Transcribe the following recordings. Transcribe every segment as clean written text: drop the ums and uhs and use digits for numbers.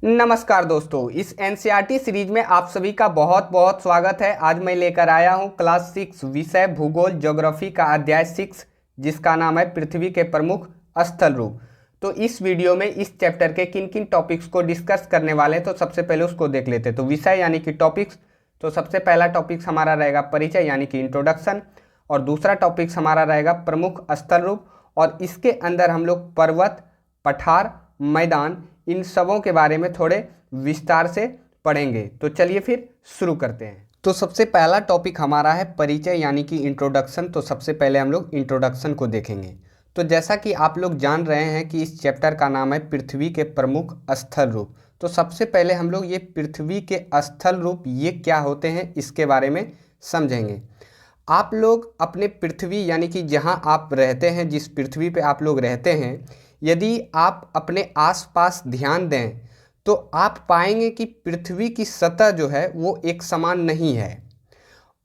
नमस्कार दोस्तों, इस एनसीईआरटी सीरीज में आप सभी का बहुत बहुत स्वागत है। आज मैं लेकर आया हूं क्लास 6 विषय भूगोल ज्योग्राफी का अध्याय 6 जिसका नाम है पृथ्वी के प्रमुख स्थल रूप। तो इस वीडियो में इस चैप्टर के किन किन टॉपिक्स को डिस्कस करने वाले हैं, तो सबसे पहले उसको देख लेते हैं। तो विषय यानी कि टॉपिक्स, तो सबसे पहला टॉपिक्स हमारा रहेगा परिचय यानी कि इंट्रोडक्शन, और दूसरा टॉपिक्स हमारा रहेगा प्रमुख स्थल रूप, और इसके अंदर हम लोग पर्वत, पठार, मैदान, इन सबों के बारे में थोड़े विस्तार से पढ़ेंगे। तो चलिए फिर शुरू करते हैं। तो सबसे पहला टॉपिक हमारा है परिचय यानी कि इंट्रोडक्शन। तो सबसे पहले हम लोग इंट्रोडक्शन को देखेंगे। तो जैसा कि आप लोग जान रहे हैं कि इस चैप्टर का नाम है पृथ्वी के प्रमुख स्थल रूप। तो सबसे पहले हम लोग ये पृथ्वी के स्थल रूप ये क्या होते हैं इसके बारे में समझेंगे। आप लोग अपने पृथ्वी यानी कि जहाँ आप रहते हैं, जिस पृथ्वी पे आप लोग रहते हैं, यदि आप अपने आसपास ध्यान दें तो आप पाएंगे कि पृथ्वी की सतह जो है वो एक समान नहीं है,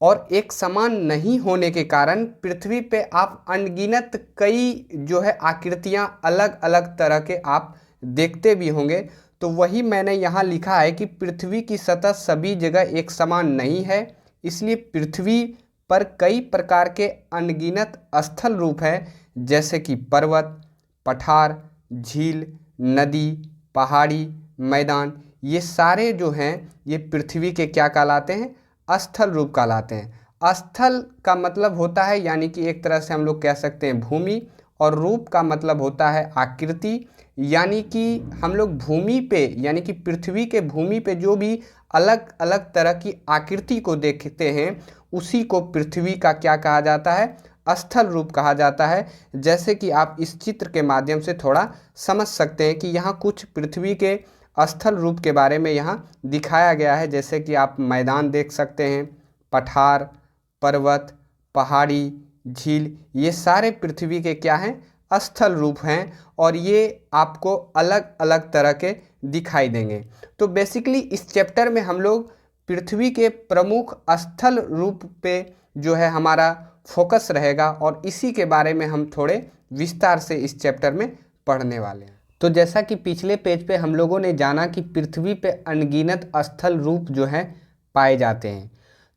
और एक समान नहीं होने के कारण पृथ्वी पे आप अनगिनत कई जो है आकृतियां अलग अलग तरह के आप देखते भी होंगे। तो वही मैंने यहाँ लिखा है कि पृथ्वी की सतह सभी जगह एक समान नहीं है, इसलिए पृथ्वी पर कई प्रकार के अनगिनत स्थल रूप हैं, जैसे कि पर्वत, पठार, झील, नदी, पहाड़ी, मैदान। ये सारे जो हैं ये पृथ्वी के क्या कहलाते हैं? स्थल रूप कहलाते हैं। स्थल का मतलब होता है यानी कि एक तरह से हम लोग कह सकते हैं भूमि, और रूप का मतलब होता है आकृति, यानी कि हम लोग भूमि पे यानी कि पृथ्वी के भूमि पे जो भी अलग अलग तरह की आकृति को देखते हैं उसी को पृथ्वी का क्या कहा जाता है? स्थल रूप कहा जाता है। जैसे कि आप इस चित्र के माध्यम से थोड़ा समझ सकते हैं कि यहाँ कुछ पृथ्वी के स्थल रूप के बारे में यहाँ दिखाया गया है। जैसे कि आप मैदान देख सकते हैं, पठार, पर्वत, पहाड़ी, झील, ये सारे पृथ्वी के क्या हैं? स्थल रूप हैं, और ये आपको अलग अलग तरह के दिखाई देंगे। तो बेसिकली इस चैप्टर में हम लोग पृथ्वी के प्रमुख स्थल रूप पे जो है हमारा फोकस रहेगा, और इसी के बारे में हम थोड़े विस्तार से इस चैप्टर में पढ़ने वाले हैं। तो जैसा कि पिछले पेज पे हम लोगों ने जाना कि पृथ्वी पे अनगिनत स्थल रूप जो हैं पाए जाते हैं,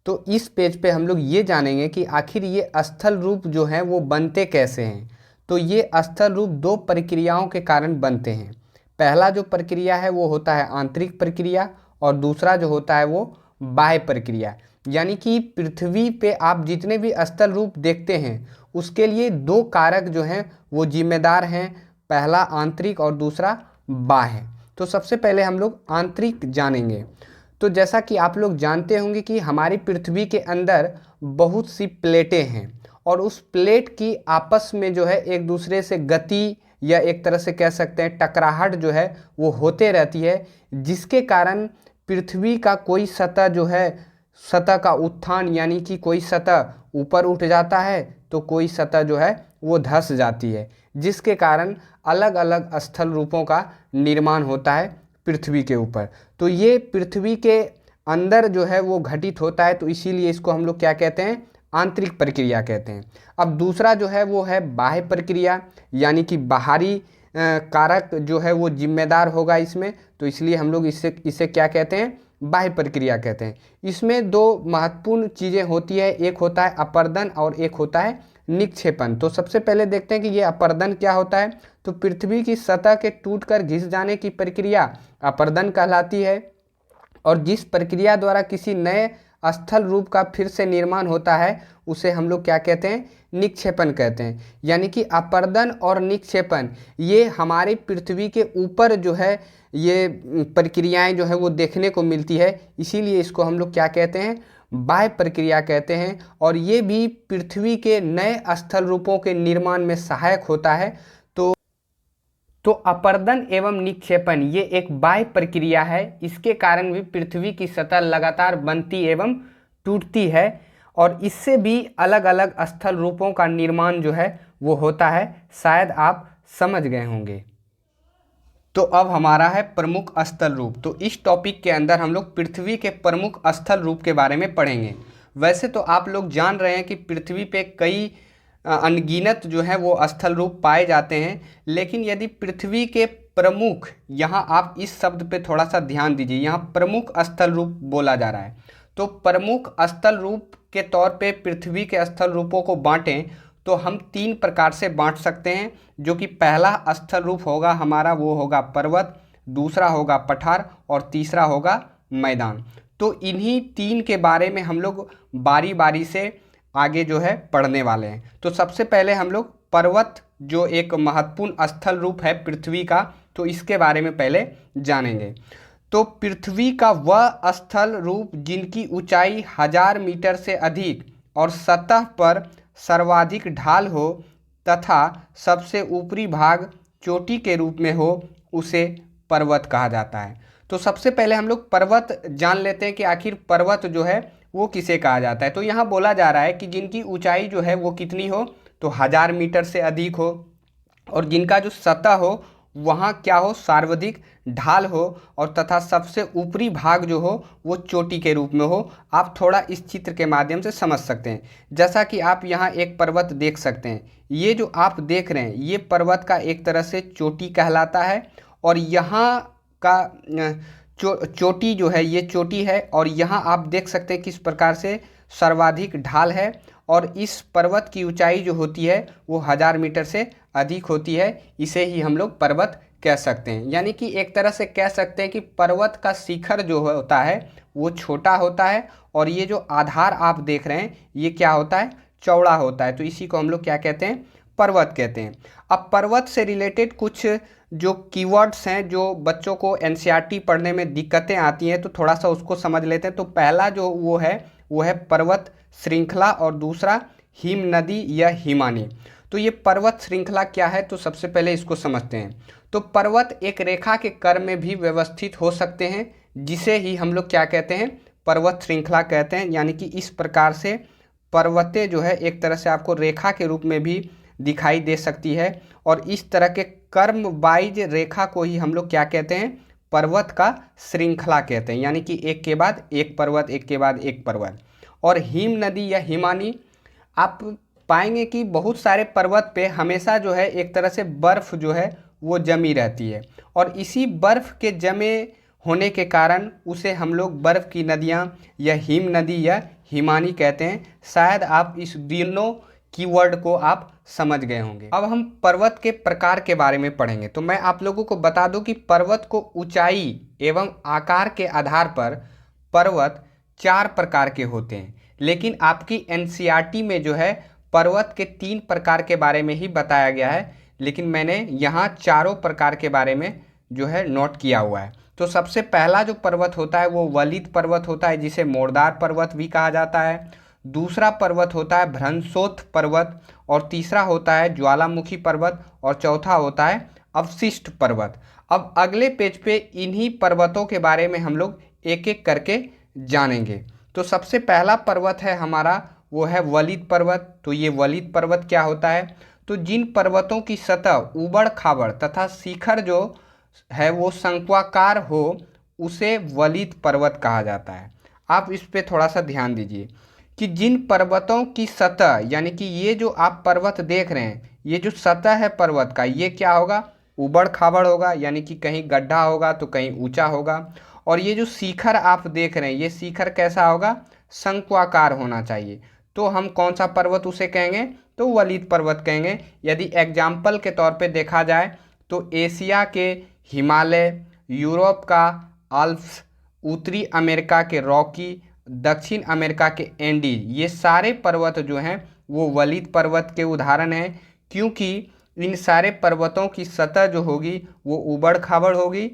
तो इस पेज पे हम लोग ये जानेंगे कि आखिर ये स्थल रूप जो हैं वो बनते कैसे हैं। तो ये स्थल रूप दो प्रक्रियाओं के कारण बनते हैं। पहला जो प्रक्रिया है वो होता है आंतरिक प्रक्रिया, और दूसरा जो होता है वो बाह्य प्रक्रिया। यानी कि पृथ्वी पे आप जितने भी स्थल रूप देखते हैं उसके लिए दो कारक जो हैं वो जिम्मेदार हैं, पहला आंतरिक और दूसरा बाह्य। तो सबसे पहले हम लोग आंतरिक जानेंगे। तो जैसा कि आप लोग जानते होंगे कि हमारी पृथ्वी के अंदर बहुत सी प्लेटें हैं, और उस प्लेट की आपस में जो है एक दूसरे से गति या एक तरह से कह सकते हैं टकराहट जो है वो होते रहती है, जिसके कारण पृथ्वी का कोई सतह जो है, सतह का उत्थान यानी कि कोई सतह ऊपर उठ जाता है तो कोई सतह जो है वो धंस जाती है, जिसके कारण अलग अलग स्थल रूपों का निर्माण होता है पृथ्वी के ऊपर। तो ये पृथ्वी के अंदर जो है वो घटित होता है, तो इसीलिए इसको हम लोग क्या कहते हैं? आंतरिक प्रक्रिया कहते हैं। अब दूसरा जो है वो है बाह्य प्रक्रिया, यानी कि बाहरी कारक जो है वो जिम्मेदार होगा इसमें, तो इसलिए हम लोग इसे क्या कहते हैं? बाह्य प्रक्रिया कहते हैं। इसमें दो महत्वपूर्ण चीज़ें होती है, एक होता है अपर्दन और एक होता है निक्षेपण। तो सबसे पहले देखते हैं कि ये अपर्दन क्या होता है। तो पृथ्वी की सतह के टूटकर घिस जाने की प्रक्रिया अपर्दन कहलाती है, और जिस प्रक्रिया द्वारा किसी नए स्थल रूप का फिर से निर्माण होता है उसे हम लोग क्या कहते हैं? निक्षेपण कहते हैं। यानी कि अपर्दन और निक्षेपण ये हमारी पृथ्वी के ऊपर जो है ये प्रक्रियाएं जो है वो देखने को मिलती है, इसीलिए इसको हम लोग क्या कहते हैं? बाह्य प्रक्रिया कहते हैं, और ये भी पृथ्वी के नए स्थल रूपों के निर्माण में सहायक होता है। तो अपर्दन एवं निक्षेपण ये एक बाह्य प्रक्रिया है, इसके कारण भी पृथ्वी की सतह लगातार बनती एवं टूटती है, और इससे भी अलग अलग स्थल रूपों का निर्माण जो है वो होता है। शायद आप समझ गए होंगे। तो अब हमारा है प्रमुख स्थल रूप। तो इस टॉपिक के अंदर हम लोग पृथ्वी के प्रमुख स्थल रूप के बारे में पढ़ेंगे। वैसे तो आप लोग जान रहे हैं कि पृथ्वी पे कई अनगिनत जो है वो स्थल रूप पाए जाते हैं, लेकिन यदि पृथ्वी के प्रमुख, यहाँ आप इस शब्द पे थोड़ा सा ध्यान दीजिए, यहाँ प्रमुख स्थल रूप बोला जा रहा है। तो प्रमुख स्थल रूप के तौर पे पृथ्वी के स्थल रूपों को बांटें तो हम 3 प्रकार से बांट सकते हैं, जो कि पहला स्थल रूप होगा हमारा वो होगा पर्वत, दूसरा होगा पठार और तीसरा होगा मैदान। तो इन्हीं 3 के बारे में हम लोग बारी बारी से आगे जो है पढ़ने वाले हैं। तो सबसे पहले हम लोग पर्वत जो एक महत्वपूर्ण स्थल रूप है पृथ्वी का, तो इसके बारे में पहले जानेंगे। तो पृथ्वी का वह स्थल रूप जिनकी ऊंचाई 1000 मीटर से अधिक और सतह पर सर्वाधिक ढाल हो तथा सबसे ऊपरी भाग चोटी के रूप में हो, उसे पर्वत कहा जाता है। तो सबसे पहले हम लोग पर्वत जान लेते हैं कि आखिर पर्वत जो है वो किसे कहा जाता है। तो यहाँ बोला जा रहा है कि जिनकी ऊंचाई जो है वो कितनी हो, तो 1000 मीटर से अधिक हो, और जिनका जो सतह हो वहाँ क्या हो, सर्वाधिक ढाल हो, और तथा सबसे ऊपरी भाग जो हो वो चोटी के रूप में हो। आप थोड़ा इस चित्र के माध्यम से समझ सकते हैं। जैसा कि आप यहाँ एक पर्वत देख सकते हैं, ये जो आप देख रहे हैं ये पर्वत का एक तरह से चोटी कहलाता है, और यहाँ का चोटी जो है ये चोटी है, और यहाँ आप देख सकते हैं किस प्रकार से सर्वाधिक ढाल है, और इस पर्वत की ऊंचाई जो होती है वो 1000 मीटर से अधिक होती है। इसे ही हम लोग पर्वत कह सकते हैं। यानी कि एक तरह से कह सकते हैं कि पर्वत का शिखर जो होता है वो छोटा होता है, और ये जो आधार आप देख रहे हैं ये क्या होता है, चौड़ा होता है। तो इसी को हम लोग क्या कहते हैं, पर्वत कहते हैं। अब पर्वत से रिलेटेड कुछ जो कीवर्ड्स हैं जो बच्चों को एनसीईआरटी पढ़ने में दिक्कतें आती हैं, तो थोड़ा सा उसको समझ लेते हैं। तो पहला जो वो है पर्वत श्रृंखला, और दूसरा हिम नदी या हिमानी। तो ये पर्वत श्रृंखला क्या है, तो सबसे पहले इसको समझते हैं। तो पर्वत एक रेखा के क्रम में भी व्यवस्थित हो सकते हैं, जिसे ही हम लोग क्या कहते हैं, पर्वत श्रृंखला कहते हैं। यानी कि इस प्रकार से पर्वतें जो है एक तरह से आपको रेखा के रूप में भी दिखाई दे सकती है, और इस तरह के कर्म वाइज रेखा को ही हम लोग क्या कहते हैं, पर्वत का श्रृंखला कहते हैं। यानी कि एक के बाद एक पर्वत, एक के बाद एक पर्वत। और हिम नदी या हिमानी, आप पाएंगे कि बहुत सारे पर्वत पे हमेशा जो है एक तरह से बर्फ़ जो है वो जमी रहती है, और इसी बर्फ़ के जमे होने के कारण उसे हम लोग बर्फ़ की नदियाँ या हिम नदी या हिमानी कहते हैं। शायद आप इस दोनों कीवर्ड को आप समझ गए होंगे। अब हम पर्वत के प्रकार के बारे में पढ़ेंगे। तो मैं आप लोगों को बता दूं कि पर्वत को ऊंचाई एवं आकार के आधार पर पर्वत 4 प्रकार के होते हैं, लेकिन आपकी एनसीईआरटी में जो है पर्वत के 3 प्रकार के बारे में ही बताया गया है, लेकिन मैंने यहाँ चारों प्रकार के बारे में जो है नोट किया हुआ है। तो सबसे पहला जो पर्वत होता है वो वलित पर्वत होता है, जिसे मोरदार पर्वत भी कहा जाता है। दूसरा पर्वत होता है भ्रंशोत्थ पर्वत, और तीसरा होता है ज्वालामुखी पर्वत, और चौथा होता है अवशिष्ट पर्वत। अब अगले पेज पे इन्हीं पर्वतों के बारे में हम लोग एक एक करके जानेंगे। तो सबसे पहला पर्वत है हमारा वो है वलित पर्वत। तो ये वलित पर्वत क्या होता है, तो जिन पर्वतों की सतह ऊबड़ खाबड़ तथा शिखर जो है वो शंक्वाकार हो, उसे वलित पर्वत कहा जाता है। आप इस पे थोड़ा सा ध्यान दीजिए कि जिन पर्वतों की सतह, यानी कि ये जो आप पर्वत देख रहे हैं, ये जो सतह है पर्वत का ये क्या होगा, ऊबड़ खाबड़ होगा, यानी कि कहीं गड्ढा होगा तो कहीं ऊंचा होगा। और ये जो शिखर आप देख रहे हैं ये शिखर कैसा होगा, शंक्वाकार होना चाहिए। तो हम कौन सा पर्वत उसे कहेंगे, तो वलित पर्वत कहेंगे। यदि एग्जाम्पल के तौर पे देखा जाए तो एशिया के हिमालय, यूरोप का आल्प्स, उत्तरी अमेरिका के रॉकी, दक्षिण अमेरिका के एंडीज, ये सारे पर्वत जो हैं वो वलित पर्वत के उदाहरण हैं, क्योंकि इन सारे पर्वतों की सतह जो होगी वो ऊबड़ खाबड़ होगी,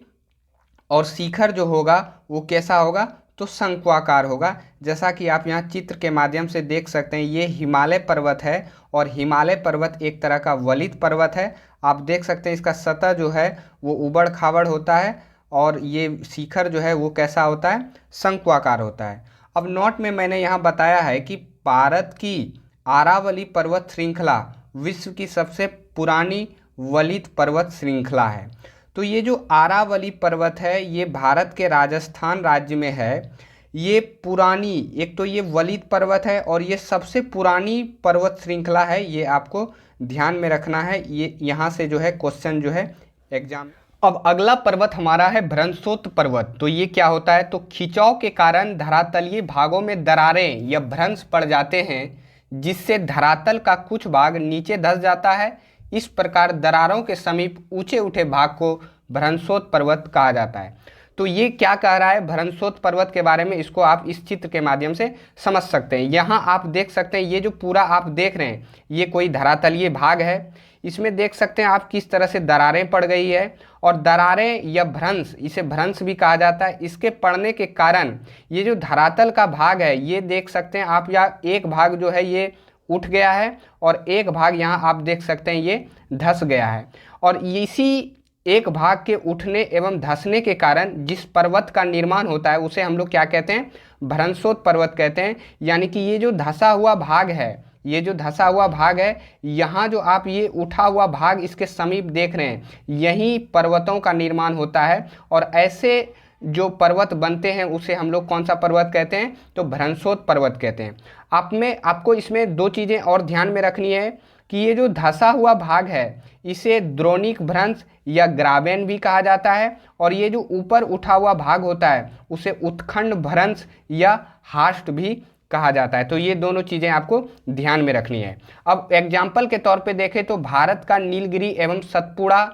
और शिखर जो होगा वो कैसा होगा, तो शंक्वाकार होगा। जैसा कि आप यहाँ चित्र के माध्यम से देख सकते हैं, ये हिमालय पर्वत है, और हिमालय पर्वत एक तरह का वलित पर्वत है। आप देख सकते हैं इसका सतह जो है वो ऊबड़ खाबड़ होता है, और ये शिखर जो है वो कैसा होता है, शंक्वाकार होता है। अब नोट में मैंने यहाँ बताया है कि भारत की आरावली पर्वत श्रृंखला विश्व की सबसे पुरानी वलित पर्वत श्रृंखला है। तो ये जो आरावली पर्वत है ये भारत के राजस्थान राज्य में है। ये पुरानी, एक तो ये वलित पर्वत है और ये सबसे पुरानी पर्वत श्रृंखला है, ये आपको ध्यान में रखना है। ये यहाँ से जो है क्वेश्चन जो है एग्जाम। अब अगला पर्वत हमारा है भ्रंशोत्त पर्वत। तो ये क्या होता है, तो खिंचाव के कारण धरातलीय भागों में दरारें या भ्रंश पड़ जाते हैं, जिससे धरातल का कुछ भाग नीचे धंस जाता है। इस प्रकार दरारों के समीप ऊंचे उठे भाग को भ्रंशोत्त पर्वत कहा जाता है। तो ये क्या कह रहा है भ्रंशोत्त पर्वत के बारे में, इसको आप इस चित्र के माध्यम से समझ सकते हैं। यहाँ आप देख सकते हैं, ये जो पूरा आप देख रहे हैं ये कोई धरातलीय भाग है। इसमें देख सकते हैं आप किस तरह से दरारें पड़ गई है, और दरारें या भ्रंश, इसे भ्रंश भी कहा जाता है, इसके पड़ने के कारण ये जो धरातल का भाग है ये देख सकते हैं आप, या एक भाग जो है ये उठ गया है और एक भाग यहाँ आप देख सकते हैं ये धंस गया है। और इसी एक भाग के उठने एवं धंसने के कारण जिस पर्वत का निर्माण होता है उसे हम लोग क्या कहते हैं, भ्रंशोत्त पर्वत कहते हैं। यानी कि ये जो धंसा हुआ भाग है, ये जो धंसा हुआ भाग है, यहाँ जो आप ये उठा हुआ भाग इसके समीप देख रहे हैं, यही पर्वतों का निर्माण होता है। और ऐसे जो पर्वत बनते हैं उसे हम लोग कौन सा पर्वत कहते हैं, तो भ्रंशोत्त पर्वत कहते हैं। आपको इसमें दो चीज़ें और ध्यान में रखनी है कि ये जो धंसा हुआ भाग है इसे द्रोणिक भ्रंश या ग्राबेन भी कहा जाता है, और ये जो ऊपर उठा हुआ भाग होता है उसे उत्खंड भ्रंश या हास्ट भी कहा जाता है। तो ये दोनों चीज़ें आपको ध्यान में रखनी है। अब एग्जाम्पल के तौर पे देखें तो भारत का नीलगिरी एवं सतपुड़ा,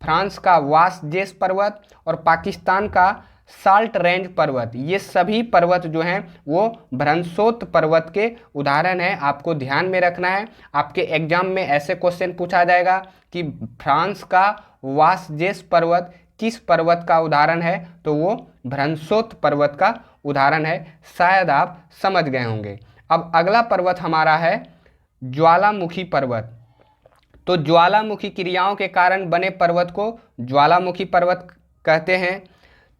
फ्रांस का वासजेस पर्वत और पाकिस्तान का साल्ट रेंज पर्वत, ये सभी पर्वत जो हैं वो भ्रंशोत्त पर्वत के उदाहरण हैं। आपको ध्यान में रखना है, आपके एग्जाम में ऐसे क्वेश्चन पूछा जाएगा कि फ्रांस का वासजेस पर्वत किस पर्वत का उदाहरण है, तो वो भ्रंशोत्त पर्वत का उदाहरण है। शायद आप समझ गए होंगे। अब अगला पर्वत हमारा है ज्वालामुखी पर्वत। तो ज्वालामुखी क्रियाओं के कारण बने पर्वत को ज्वालामुखी पर्वत कहते हैं।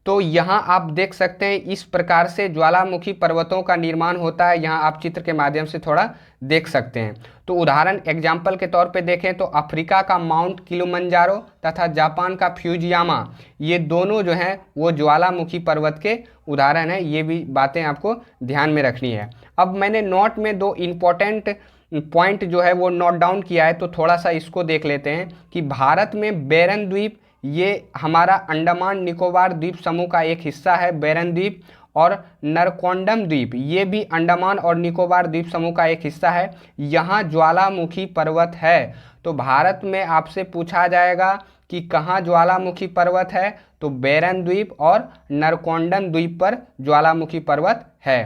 तो यहाँ आप देख सकते हैं इस प्रकार से ज्वालामुखी पर्वतों का निर्माण होता है। यहाँ आप चित्र के माध्यम से थोड़ा देख सकते हैं। तो उदाहरण एग्जाम्पल के तौर पे देखें तो अफ्रीका का माउंट किलिमंजारो तथा जापान का फ्यूजियामा, ये दोनों जो हैं वो ज्वालामुखी पर्वत के उदाहरण हैं। ये भी बातें आपको ध्यान में रखनी है। अब मैंने नोट में दो इम्पोर्टेंट पॉइंट जो है वो नोट डाउन किया है, तो थोड़ा सा इसको देख लेते हैं कि भारत में बैरन द्वीप, ये हमारा अंडमान निकोबार द्वीप समूह का एक हिस्सा है बैरन द्वीप, और नरकोंडम द्वीप ये भी अंडमान और निकोबार द्वीप समूह का एक हिस्सा है। यहाँ ज्वालामुखी पर्वत है। तो भारत में आपसे पूछा जाएगा कि कहाँ ज्वालामुखी पर्वत है, तो बैरन द्वीप और नरकोंडम द्वीप पर ज्वालामुखी पर्वत है।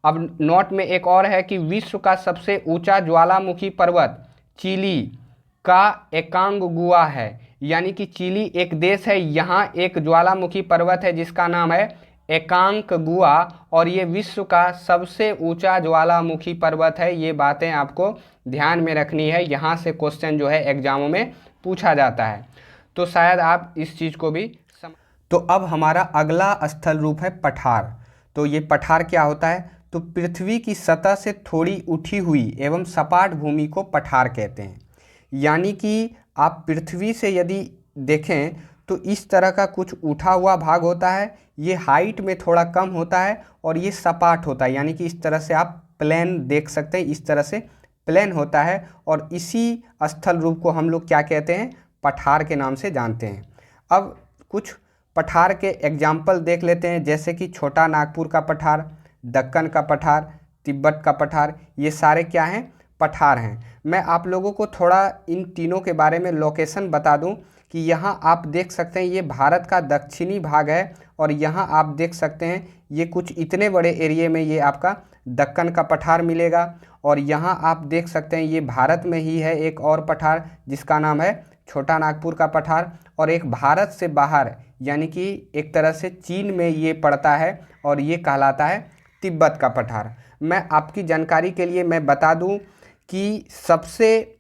अब नोट में एक और है कि विश्व का सबसे ऊंचा ज्वालामुखी पर्वत चिली का एकांगुआ है। यानी कि चिली एक देश है, यहाँ एक ज्वालामुखी पर्वत है जिसका नाम है एकांगुआ, और ये विश्व का सबसे ऊंचा ज्वालामुखी पर्वत है। ये बातें आपको ध्यान में रखनी है, यहाँ से क्वेश्चन जो है एग्जामों में पूछा जाता है। तो शायद आप इस चीज़ को भी तो अब हमारा अगला स्थल रूप है पठार। तो ये पठार क्या होता है, तो पृथ्वी की सतह से थोड़ी उठी हुई एवं सपाट भूमि को पठार कहते हैं। यानी कि आप पृथ्वी से यदि देखें तो इस तरह का कुछ उठा हुआ भाग होता है, ये हाइट में थोड़ा कम होता है और ये सपाट होता है। यानी कि इस तरह से आप प्लेन देख सकते हैं, इस तरह से प्लेन होता है, और इसी स्थल रूप को हम लोग क्या कहते हैं, पठार के नाम से जानते हैं। अब कुछ पठार के एग्जाम्पल देख लेते हैं, जैसे कि छोटा नागपुर का पठार, दक्कन का पठार, तिब्बत का पठार, ये सारे क्या हैं, पठार हैं। मैं आप लोगों को थोड़ा इन तीनों के बारे में लोकेशन बता दूं कि यहाँ आप देख सकते हैं ये भारत का दक्षिणी भाग है, और यहाँ आप देख सकते हैं ये कुछ इतने बड़े एरिए में ये आपका दक्कन का पठार मिलेगा। और यहाँ आप देख सकते हैं ये भारत में ही है एक और पठार जिसका नाम है छोटा नागपुर का पठार, और एक भारत से बाहर यानी कि एक तरह से चीन में ये पड़ता है और ये कहलाता है तिब्बत का पठार। मैं आपकी जानकारी के लिए मैं बता दूं कि सबसे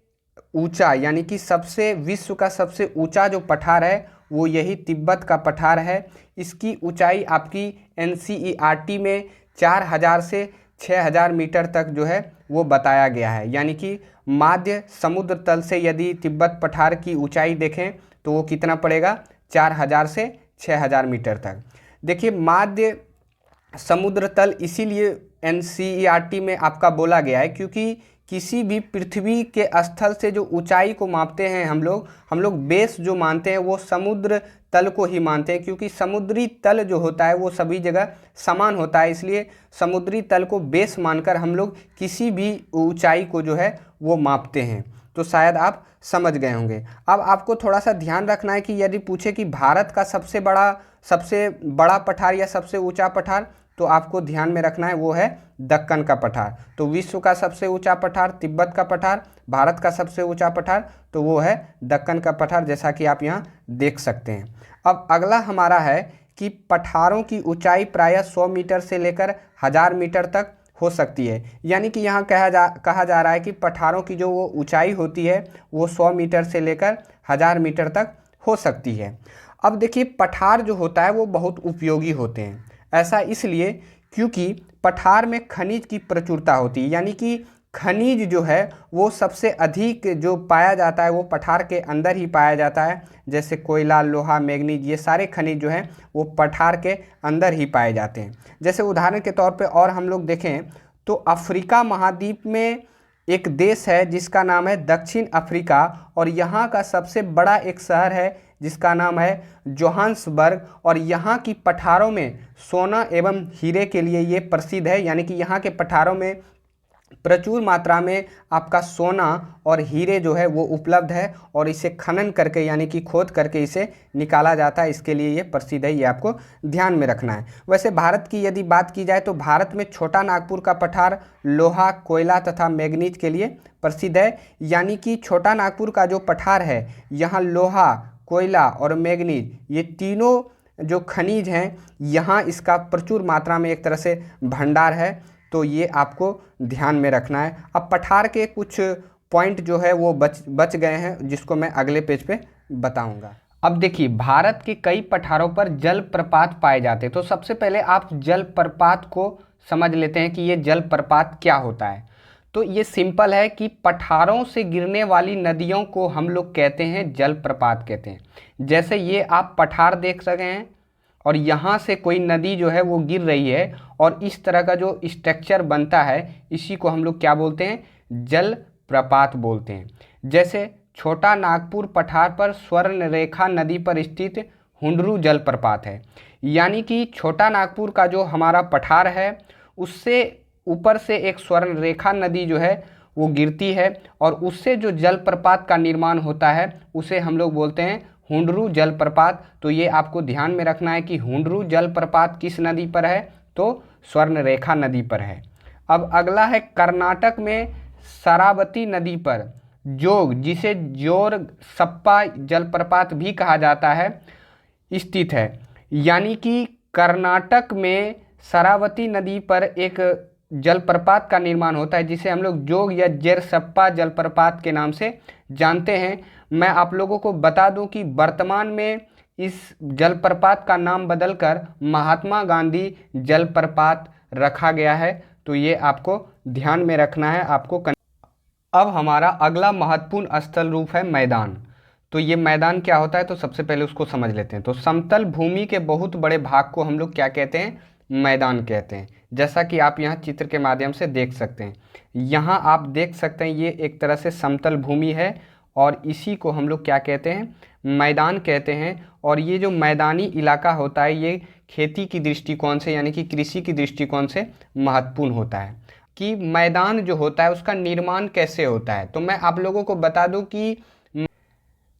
ऊंचा यानी कि सबसे विश्व का सबसे ऊंचा जो पठार है वो यही तिब्बत का पठार है। इसकी ऊंचाई आपकी NCERT में 4000 से 6000 मीटर तक जो है वो बताया गया है। यानी कि माध्य समुद्र तल से यदि तिब्बत पठार की ऊंचाई देखें तो वो कितना पड़ेगा, 4000 से 6000 मीटर तक। देखिए माध्य समुद्र तल इसीलिए NCERT में आपका बोला गया है क्योंकि किसी भी पृथ्वी के स्थल से जो ऊंचाई को मापते हैं हम लोग बेस जो मानते हैं वो समुद्र तल को ही मानते हैं, क्योंकि समुद्री तल जो होता है वो सभी जगह समान होता है, इसलिए समुद्री तल को बेस मानकर हम लोग किसी भी ऊंचाई को जो है वो मापते हैं। तो शायद आप समझ गए होंगे। अब आपको थोड़ा सा ध्यान रखना है कि यदि पूछे कि भारत का सबसे बड़ा पठार या सबसे ऊंचा पठार, तो आपको ध्यान में रखना है वो है दक्कन का पठार। तो विश्व का सबसे ऊंचा पठार तिब्बत का पठार, भारत का सबसे ऊंचा पठार तो वो है दक्कन का पठार, जैसा कि आप यहाँ देख सकते हैं। अब अगला हमारा है कि पठारों की ऊंचाई प्रायः 100 मीटर से लेकर 1000 मीटर तक हो सकती है। यानी कि यहाँ कहा जा रहा है कि पठारों की जो वो ऊंचाई होती है वो 100 मीटर से लेकर 1000 मीटर तक हो सकती है। अब देखिए, पठार जो होता है वो बहुत उपयोगी होते हैं। ऐसा इसलिए क्योंकि पठार में खनिज की प्रचुरता होती है, यानी कि खनिज जो है वो सबसे अधिक जो पाया जाता है वो पठार के अंदर ही पाया जाता है। जैसे कोयला, लोहा, मैग्नीज, ये सारे खनिज जो हैं वो पठार के अंदर ही पाए जाते हैं। जैसे उदाहरण के तौर पे और हम लोग देखें तो अफ्रीका महाद्वीप में एक देश है जिसका नाम है दक्षिण अफ्रीका, और यहाँ का सबसे बड़ा एक शहर है जिसका नाम है जोहान्सबर्ग, और यहाँ की पठारों में सोना एवं हीरे के लिए ये प्रसिद्ध है। यानी कि यहाँ के पठारों में प्रचुर मात्रा में आपका सोना और हीरे जो है वो उपलब्ध है, और इसे खनन करके यानी कि खोद करके इसे निकाला जाता है, इसके लिए ये प्रसिद्ध है, ये आपको ध्यान में रखना है। वैसे भारत की यदि बात की जाए तो भारत में छोटा नागपुर का पठार लोहा, कोयला तथा मैग्नीज के लिए प्रसिद्ध है। यानी कि छोटा नागपुर का जो पठार है यहाँ लोहा, कोयला और मैग्नीज ये तीनों जो खनिज हैं यहाँ इसका प्रचुर मात्रा में एक तरह से भंडार है, तो ये आपको ध्यान में रखना है। अब पठार के कुछ पॉइंट जो है वो बच गए हैं जिसको मैं अगले पेज पे बताऊंगा। अब देखिए, भारत के कई पठारों पर जलप्रपात पाए जाते हैं। तो सबसे पहले आप जलप्रपात को समझ लेते हैं कि ये जलप्रपात क्या होता है। तो ये सिंपल है कि पठारों से गिरने वाली नदियों को हम लोग कहते हैं जलप्रपात कहते हैं। जैसे ये आप पठार देख सके हैं और यहाँ से कोई नदी जो है वो गिर रही है, और इस तरह का जो स्ट्रक्चर बनता है इसी को हम लोग क्या बोलते हैं, जलप्रपात बोलते हैं। जैसे छोटा नागपुर पठार पर स्वर्णरेखा नदी पर स्थित हुंडरू जलप्रपात है। यानी कि छोटा नागपुर का जो हमारा पठार है उससे ऊपर से एक स्वर्णरेखा नदी जो है वो गिरती है, और उससे जो जलप्रपात का निर्माण होता है उसे हम लोग बोलते हैं हुंडरू जलप्रपात। तो ये आपको ध्यान में रखना है कि हुंडरू जलप्रपात किस नदी पर है, तो स्वर्णरेखा नदी पर है। अब अगला है कर्नाटक में शरावती नदी पर जोग, जिसे जोर सप्पा जलप्रपात भी कहा जाता है, स्थित है। यानी कि कर्नाटक में शरावती नदी पर एक जलप्रपात का निर्माण होता है जिसे हम लोग जोग या जेरसप्पा जलप्रपात के नाम से जानते हैं। मैं आप लोगों को बता दूं कि वर्तमान में इस जलप्रपात का नाम बदलकर महात्मा गांधी जलप्रपात रखा गया है, तो ये आपको ध्यान में रखना है आपको। अब हमारा अगला महत्वपूर्ण स्थल रूप है मैदान। तो ये मैदान क्या होता है, तो सबसे पहले उसको समझ लेते हैं। तो समतल भूमि के बहुत बड़े भाग को हम लोग क्या कहते हैं, मैदान कहते हैं। जैसा कि आप यहाँ चित्र के माध्यम से देख सकते हैं, यहाँ आप देख सकते हैं ये एक तरह से समतल भूमि है, और इसी को हम लोग क्या कहते हैं, मैदान कहते हैं। और ये जो मैदानी इलाका होता है ये खेती की दृष्टिकोण से यानी कि कृषि की दृष्टिकोण से महत्वपूर्ण होता है। कि मैदान जो होता है उसका निर्माण कैसे होता है, तो मैं आप लोगों को बता दूं कि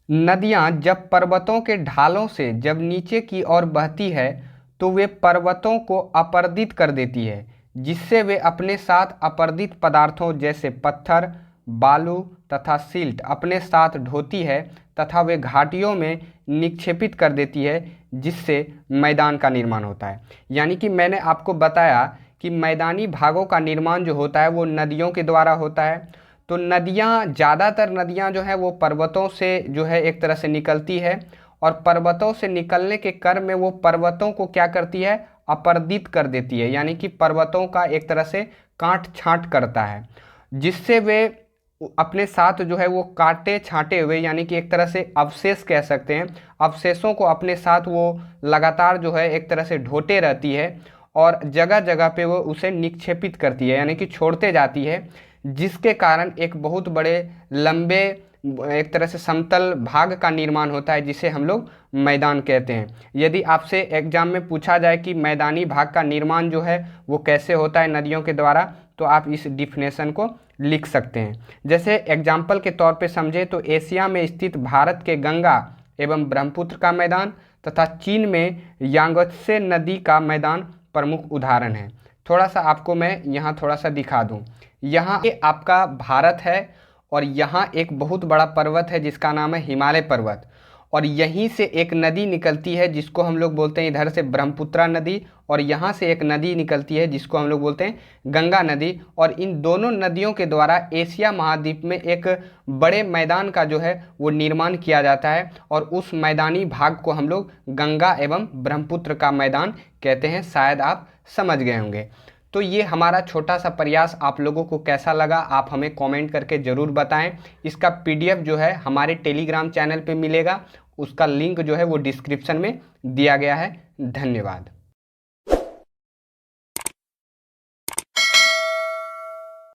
नदियाँ जब पर्वतों के ढालों से जब नीचे की ओर बहती है तो वे पर्वतों को अपर्दित कर देती है, जिससे वे अपने साथ अपर्दित पदार्थों जैसे पत्थर, बालू तथा सिल्ट अपने साथ ढोती है तथा वे घाटियों में निक्षेपित कर देती है, जिससे मैदान का निर्माण होता है। यानी कि मैंने आपको बताया कि मैदानी भागों का निर्माण जो होता है वो नदियों के द्वारा होता है। तो नदियाँ, ज़्यादातर नदियाँ जो है वो पर्वतों से जो है एक तरह से निकलती है, और पर्वतों से निकलने के क्रम में वो पर्वतों को क्या करती है, अपर्दित कर देती है। यानी कि पर्वतों का एक तरह से काट छांट करता है, जिससे वे अपने साथ जो है वो काटे छांटे हुए यानी कि एक तरह से अवशेष कह सकते हैं, अवशेषों को अपने साथ वो लगातार जो है एक तरह से ढोते रहती है, और जगह जगह पे वो उसे निक्षेपित करती है यानी कि छोड़ते जाती है, जिसके कारण एक बहुत बड़े लंबे एक तरह से समतल भाग का निर्माण होता है, जिसे हम लोग मैदान कहते हैं। यदि आपसे एग्जाम में पूछा जाए कि मैदानी भाग का निर्माण जो है वो कैसे होता है नदियों के द्वारा, तो आप इस डिफिनेशन को लिख सकते हैं। जैसे एग्जाम्पल के तौर पे समझे तो एशिया में स्थित भारत के गंगा एवं ब्रह्मपुत्र का मैदान तथा चीन में यांगत्से नदी का मैदान प्रमुख उदाहरण है। थोड़ा सा आपको मैं यहाँ थोड़ा सा दिखा दूँ। यहाँ ये आपका भारत है और यहाँ एक बहुत बड़ा पर्वत है जिसका नाम है हिमालय पर्वत, और यहीं से एक नदी निकलती है जिसको हम लोग बोलते हैं इधर से ब्रह्मपुत्रा नदी, और यहाँ से एक नदी निकलती है जिसको हम लोग बोलते हैं गंगा नदी। और इन दोनों नदियों के द्वारा एशिया महाद्वीप में एक बड़े मैदान का जो है वो निर्माण किया जाता है, और उस मैदानी भाग को हम लोग गंगा एवं ब्रह्मपुत्र का मैदान कहते हैं। शायद आप समझ गए होंगे। तो ये हमारा छोटा सा प्रयास आप लोगों को कैसा लगा, आप हमें कमेंट करके ज़रूर बताएं। इसका पीडीएफ जो है हमारे टेलीग्राम चैनल पे मिलेगा, उसका लिंक जो है वो डिस्क्रिप्शन में दिया गया है। धन्यवाद।